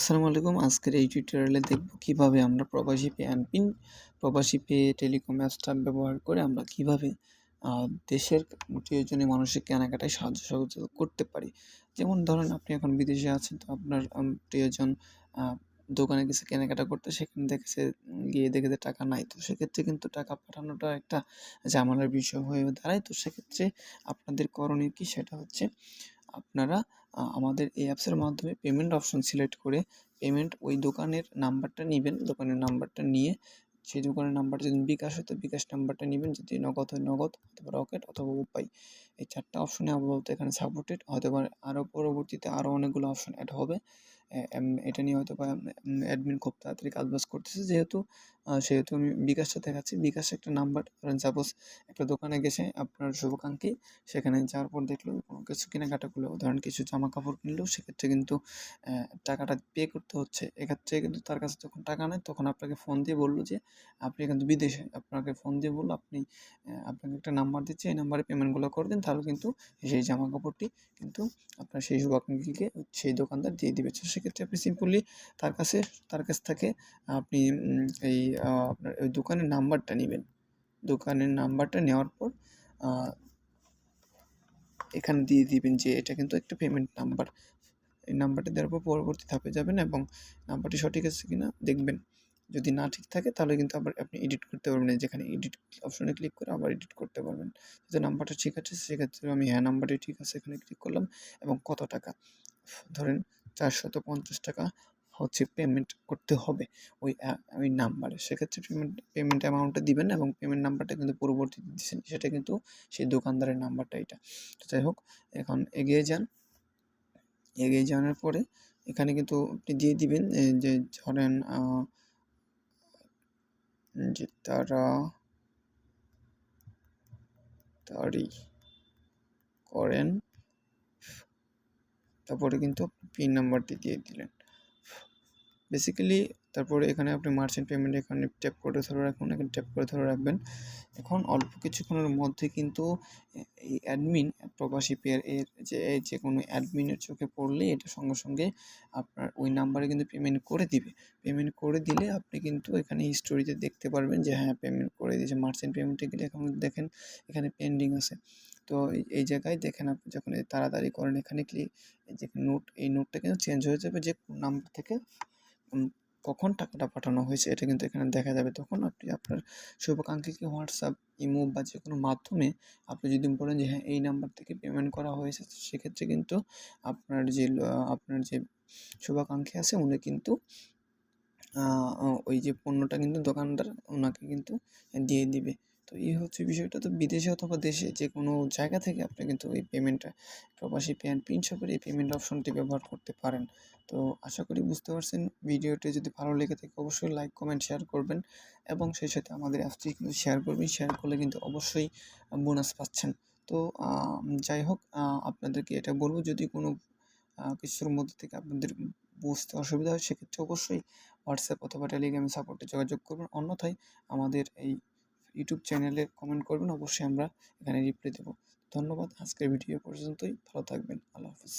আসসালামু আলাইকুম। আজকের এই টিউটোরিয়ালে দেখব কিভাবে আমরা প্রবাসী পে অ্যান্ড পিন, প্রবাসী পে টেলিকম অ্যাপসটা ব্যবহার করে আমরা কিভাবে আ দেশের প্রিয়জনীয় মানুষের কেনাকাটায় সাহায্য সহযোগিতা করতে পারি। যেমন ধরেন আপনি এখন বিদেশে আছেন, তো আপনার প্রিয়জন আ দোকানে গেছে কেনাকাটা করতে, সেখানে দেখেছে গিয়ে দেখে যে টাকা নাই। তো সেক্ষেত্রে কিন্তু টাকা পাঠানোটা একটা ঝামেলার বিষয় হয়ে দাঁড়ায়। তো সেক্ষেত্রে আপনাদের করণীয় কি? সেটা হচ্ছে আপনারা আমাদের এই অ্যাপসের মাধ্যমে পেমেন্ট অপশন সিলেক্ট করে পেমেন্ট ওই দোকানের নাম্বারটা নিবেন। দোকানের নাম্বারটা নিয়ে সেই দোকানের নাম্বারটা যদি বিকাশ হয় তো বিকাশ নাম্বারটা নিবেন। যদি নগদ হয় নগদ, অথবা রকেট অথবা উপায়। এই ৪ টা অপশনে আপাতত এখানে সাপোর্টেড। হয়তোবা আরও পরবর্তীতে আরও অনেকগুলো অপশন এড হবে। এটা নিয়ে হয়তোবা অ্যাডমিন খুব তাড়াতাড়ি কাজবাজ করতেছে। সেহেতু আমি বিকাশটা দেখাচ্ছি। বিকাশে একটা নাম্বার, ধরেন সাপোজ একটা দোকানে গেছে আপনার শুভাকাঙ্ক্ষী, সেখানে যাওয়ার পর দেখলো কোনো কিছু কেনাকাটা করলো, ধরেন কিছু জামাকাপড় কিনলো, সেক্ষেত্রে কিন্তু টাকাটা পে করতে হচ্ছে। এক্ষেত্রে কিন্তু তার কাছে যখন টাকা নেই, তখন আপনাকে ফোন দিয়ে বলল যে আপনি কিন্তু বিদেশে। আপনাকে ফোন দিয়ে বলল আপনাকে একটা নাম্বার দিচ্ছি, এই নাম্বারে পেমেন্টগুলো করে দিন। তাহলে কিন্তু সেই জামাকাপড়টি কিন্তু আপনার সেই শুভাকাঙ্ক্ষীকে সেই দোকানদার দিয়ে দিবে। তো সেক্ষেত্রে আপনি সিম্পলি তার কাছ থেকে আপনি এই আপনার ওই দোকানের নাম্বারটা নিবেন। দোকানের নাম্বারটা নেওয়ার পর আ এখানে দিয়ে দিবেন যে এটা কিন্তু একটা পেমেন্ট নাম্বার। এই নাম্বারটা দেওয়ার পর পরবর্তী ধাপে যাবেন এবং নাম্বারটি সঠিক আছে কিনা দেখবেন। যদি না ঠিক থাকে তাহলে কিন্তু আবার আপনি এডিট করতে পারবেন না। যেখানে এডিট অপশনে ক্লিক করে আবার এডিট করতে পারবেন। যদি নাম্বারটা ঠিক আছে সেক্ষেত্রে আমি হ্যাঁ, নাম্বারটি ঠিক আছে এখানে ক্লিক করলাম এবং কত টাকা? ধরেন ৳৪৫০ হচ্ছে পেমেন্ট করতে হবে ওই নাম্বারে। সেক্ষেত্রে পেমেন্ট অ্যামাউন্টটা দিবেন এবং পেমেন্ট নাম্বারটা কিন্তু পরবর্তীতে দিছেন, সেটা কিন্তু সেই দোকানদারের নাম্বারটা এটা। তো যাই হোক, এখন এগিয়ে যান। এগিয়ে যাওয়ার পরে এখানে কিন্তু আপনি দিয়ে দিবেন যে ধরেন যে তাড়াতাড়ি করেন, তারপরে কিন্তু পিন নাম্বারটি দিয়ে দিলেন। বেসিক্যালি তারপরে এখানে আপনি মার্চেন্ট পেমেন্ট এখানে ট্যাপ করে ধরে রাখুন, এখানে ট্যাপ করে ধরে রাখবেন। এখন অল্প কিছুক্ষণের মধ্যে কিন্তু এই অ্যাডমিন প্রবাসী পে এর যে কোনো অ্যাডমিনের চোখে পড়লেই এটা সঙ্গে সঙ্গে আপনার ওই নাম্বারে কিন্তু পেমেন্ট করে দিবে। পেমেন্ট করে দিলে আপনি কিন্তু এখানে হিস্টোরিতে দেখতে পারবেন যে হ্যাঁ, পেমেন্ট করে দিয়েছে। মার্চেন্ট পেমেন্টে গেলে এখন দেখেন এখানে পেন্ডিং আছে। তো এই জায়গায় দেখেন আপনি যখন তাড়াতাড়ি করেন এখানে এই যে এই নোটটা কিন্তু চেঞ্জ হয়ে যাবে যে কোন নাম্বার থেকে কখন টাকাটা পাঠানো হয়েছে, এটা কিন্তু এখানে দেখা যাবে। তখন আপনি আপনার শুভাকাঙ্ক্ষীকে হোয়াটসঅ্যাপ, ইমো বা যেকোনো মাধ্যমে আপনি যদি বলেন যে হ্যাঁ, এই নাম্বার থেকে পেমেন্ট করা হয়েছে, সেক্ষেত্রে কিন্তু আপনার যে শুভাকাঙ্ক্ষী আছে উনি কিন্তু ওই যে পণ্যটা কিন্তু দোকানদার ওনাকে কিন্তু দিয়ে দিবে। তো এই হচ্ছে বিষয়টা। তো বিদেশে অথবা দেশে যেকোনো জায়গা থেকে আপনি কিন্তু এই পেমেন্টটা প্রবাসী পে অ্যান্ড পিন শপের এই পেমেন্ট অপশনটি ব্যবহার করতে পারেন। তো আশা করি বুঝতে পারছেন। ভিডিওটি যদি ভালো লেগে থাকে অবশ্যই লাইক, কমেন্ট, শেয়ার করবেন এবং সেই সাথে আমাদের অ্যাপসটি কিন্তু শেয়ার করবেন। শেয়ার করলে কিন্তু অবশ্যই বোনাস পাচ্ছেন। তো যাই হোক, আপনাদেরকে এটা বলব, যদি কোনো কিছুর মধ্যে থেকে আপনাদের বুঝতে অসুবিধা হয় সেক্ষেত্রে অবশ্যই হোয়াটসঅ্যাপ অথবা টেলিগ্রামে সাপোর্টে যোগাযোগ করবেন। অন্যথায় আমাদের এই ইউটিউব চ্যানেলে কমেন্ট করবেন, অবশ্যই আমরা এখানে রিপ্লাই দেব। ধন্যবাদ। আজকের ভিডিও পর্যন্তই। ভালো থাকবেন। আল্লাহ হাফেজ।